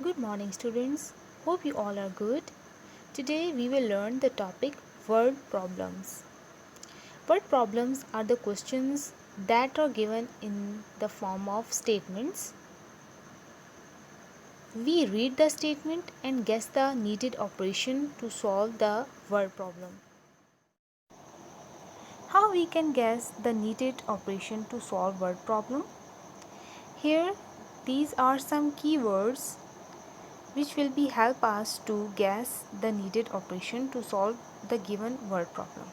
Good morning, students. Hope you all are good. Today we will learn the topic word problems. Word problems are the questions that are given in the form of statements. We read the statement and guess the needed operation to solve the word problem. How we can guess the needed operation to solve word problem? Here, these are some keywords which will be help us to guess the needed operation to solve the given word problem.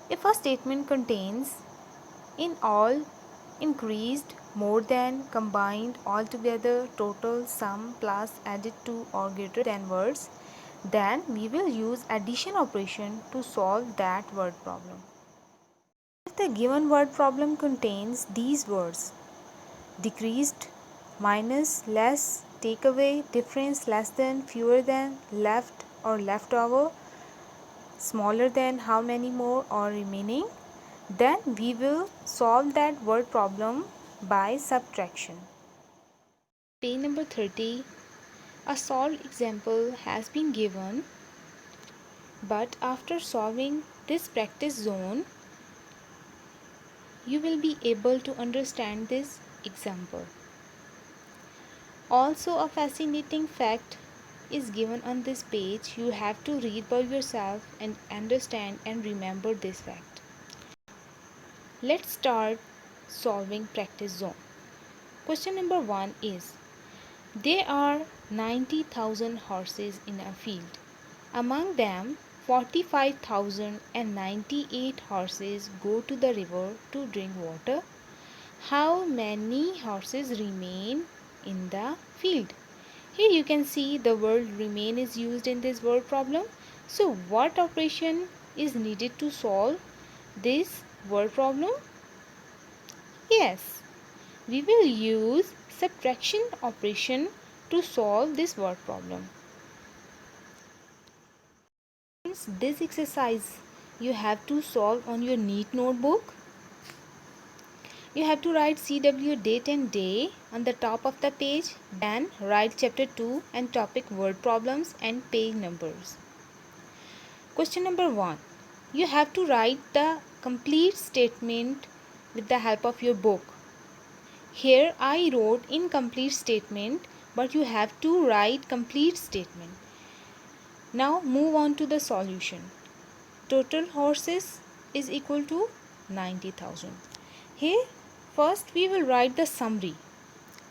If a statement contains in all, increased, more than, combined, altogether, total, sum, plus, added to or greater than words, then we will use addition operation to solve that word problem. If the given word problem contains these words: decreased, minus, less, take away, difference, less than, fewer than, left or leftover, smaller than, how many more, or remaining, then we will solve that word problem by subtraction. Page number 30. A solved example has been given, but after solving this practice zone, you will be able to understand this example. Also, a fascinating fact is given on this page. You have to read by yourself and understand and remember this fact. Let's start solving practice zone. Question number 1 is: there are 90,000 horses in a field. Among them, 45,098 horses go to the river to drink water. How many horses remain in the field? Here you can see the word remain is used in this word problem. So what operation is needed to solve this word problem? Yes, we will use subtraction operation to solve this word problem. This exercise you have to solve on your neat notebook. You have to write CW date and day on the top of the page, then write chapter 2 and topic word problems and page numbers. Question number 1. You have to write the complete statement with the help of your book. Here I wrote incomplete statement, but you have to write complete statement. Now move on to the solution. Total horses is equal to 90,000. Here first we will write the summary.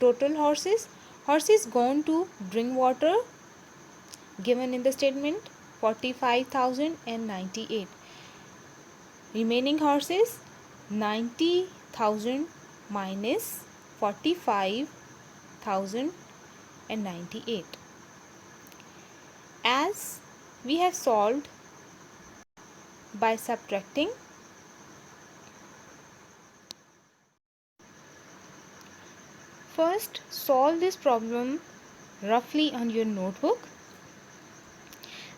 Total horses. Horses gone to drink water given in the statement 45,098. Remaining horses 90,000 minus 45,098. As we have solved by subtracting, first solve this problem roughly on your notebook,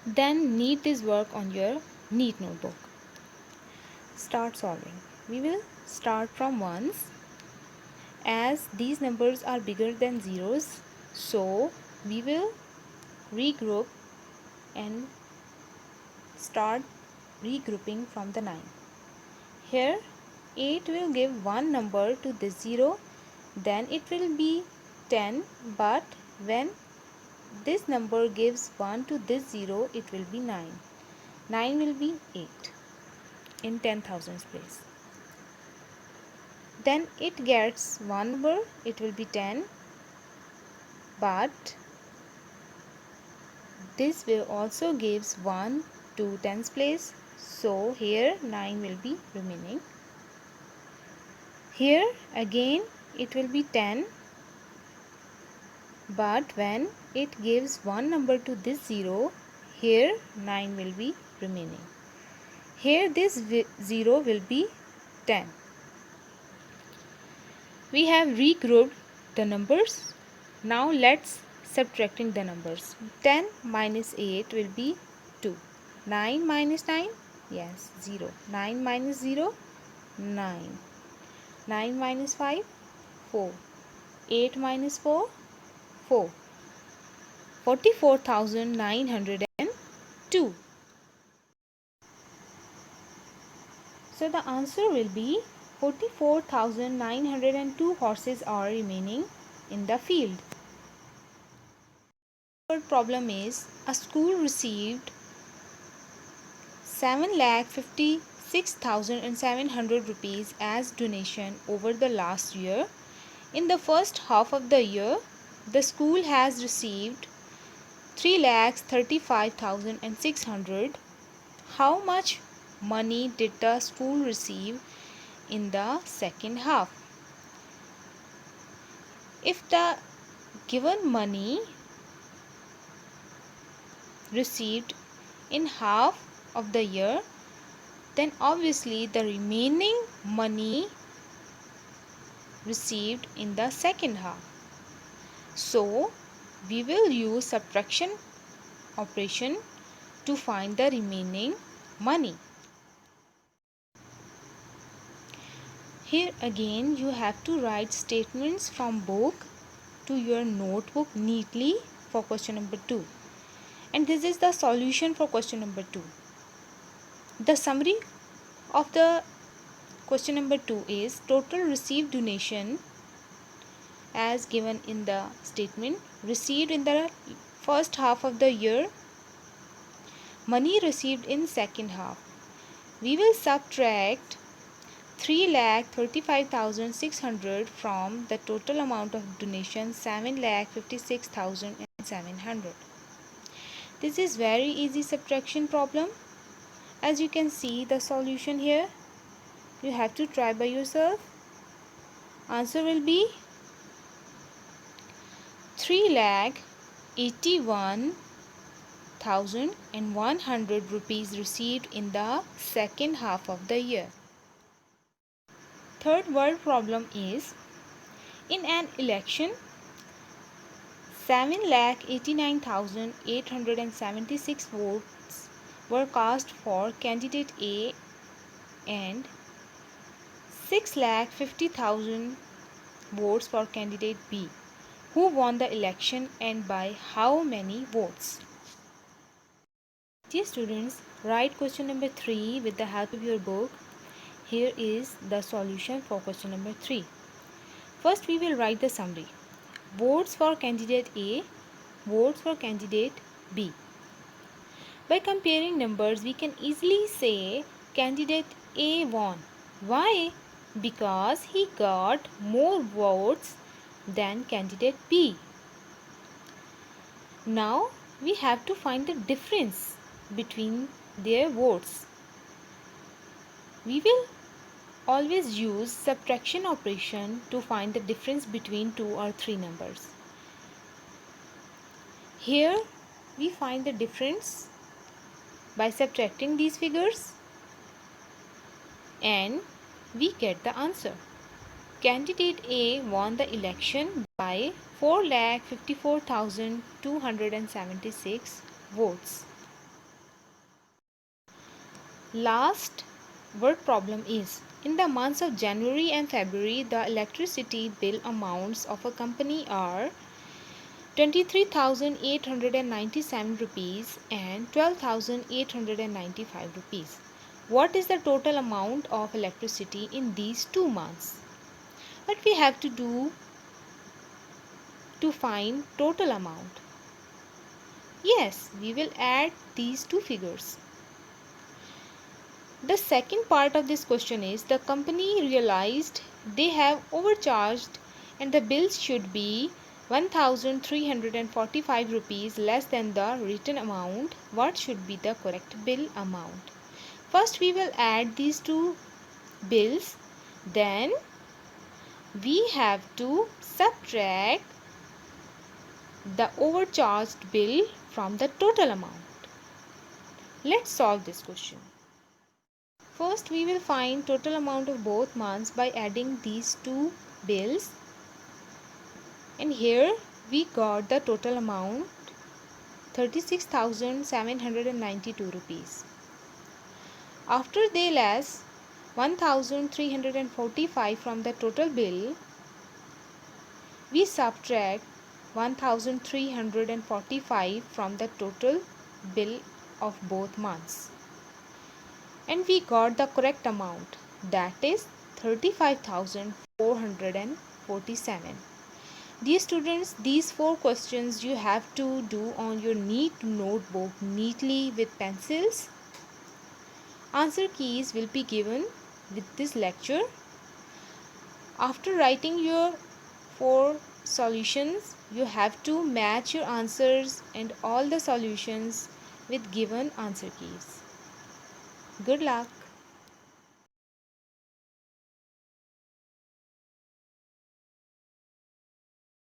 then neat this work on your neat notebook. Start solving. We will start from ones. As these numbers are bigger than zeros, so we will regroup and start regrouping from the 9. Here 8 will give one number to this 0, then it will be 10, but when this number gives 1 to this 0, it will be 9. 9 will be 8 in 10,000's place. Then it gets one number, it will be 10, but this will also gives 1 to 10's place, so here 9 will be remaining. Here again it will be 10, but when it gives one number to this 0, here 9 will be remaining. Here this 0 will be 10. We have regrouped the numbers. Now let's subtracting the numbers. 10 minus 8 will be 2. 9 minus 9? Yes, 0. 9 minus 0? 9. 9 minus 5? 4. 8 minus 4? 4. 44,902. So the answer will be 44,902 horses are remaining in the field. Third problem is a school received 7,56,700 rupees as donation over the last year. In the first half of the year, the school has received 3,35,600. How much money did the school receive in the second half? If the given money received in half of the year, then obviously the remaining money received in the second half. So we will use subtraction operation to find the remaining money. Here again you have to write statements from book to your notebook neatly for question number 2. And this is the solution for question number 2. The summary of the question number 2 is total received donation as given in the statement received in the first half of the year, money received in second half. We will subtract 3,35,600 from the total amount of donation 7,56,700. This is very easy subtraction problem. As you can see the solution here, you have to try by yourself. Answer will be 3,81,100 rupees received in the second half of the year. Third word problem is in an election 7,89,876 votes were cast for candidate A and 6,50,000 votes for candidate B. Who won the election and by how many votes? Dear students, write question number 3 with the help of your book. Here is the solution for question number 3. First we will write the summary. Votes for candidate A, votes for candidate B. By comparing numbers, we can easily say candidate A won. Why? Because he got more votes than candidate B. Now we have to find the difference between their votes. We will always use subtraction operation to find the difference between 2 or 3 numbers. Here we find the difference by subtracting these figures and we get the answer. Candidate A won the election by 4,54,276 votes. Last word problem is in the months of January and February, the electricity bill amounts of a company are 23,897 rupees and 12,895 rupees. What is the total amount of electricity in these 2 months? What we have to do to find total amount? Yes, we will add these 2 figures. The second part of this question is the company realized they have overcharged and the bills should be 1,345 rupees less than the written amount. What should be the correct bill amount? First we will add these 2 bills, then we have to subtract the overcharged bill from the total amount. Let's solve this question. First we will find total amount of both months by adding these 2 bills, and here we got the total amount 36,792 rupees. After they less 1,345 from the total bill, we subtract 1345 from the total bill of both months. And we got the correct amount, that is 35,447. Dear students, these 4 questions you have to do on your neat notebook neatly with pencils. Answer keys will be given with this lecture. After writing your 4 solutions, you have to match your answers and all the solutions with given answer keys. Good luck.